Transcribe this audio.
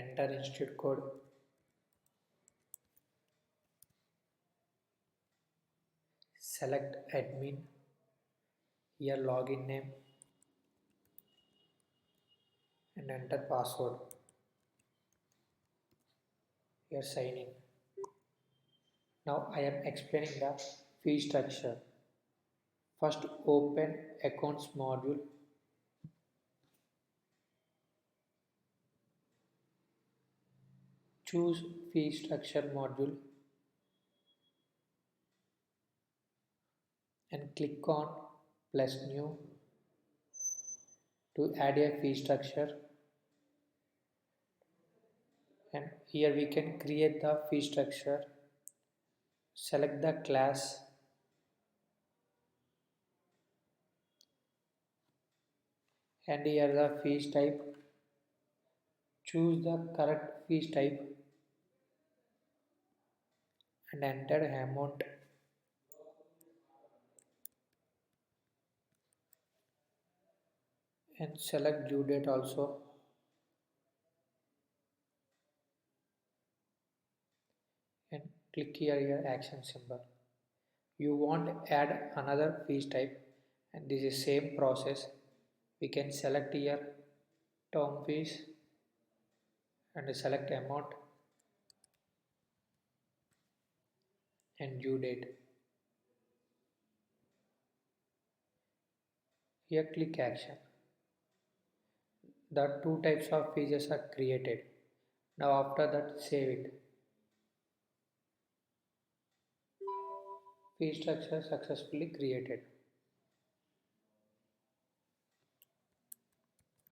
enter institute code, select admin, here login name and enter password, here sign in. Now I am explaining the fee structure. First open accounts module, choose fee structure module and click on plus new to add a fee structure, and here we can create the fee structure. Select the class and here the fees type, choose the correct fees type and enter amount and select due date also and click here action symbol. You want add another fees type and this is same process. We can select here term fees and select amount and due date. Here click action. The two types of fees are created. Now after that save it. Fee structure successfully created.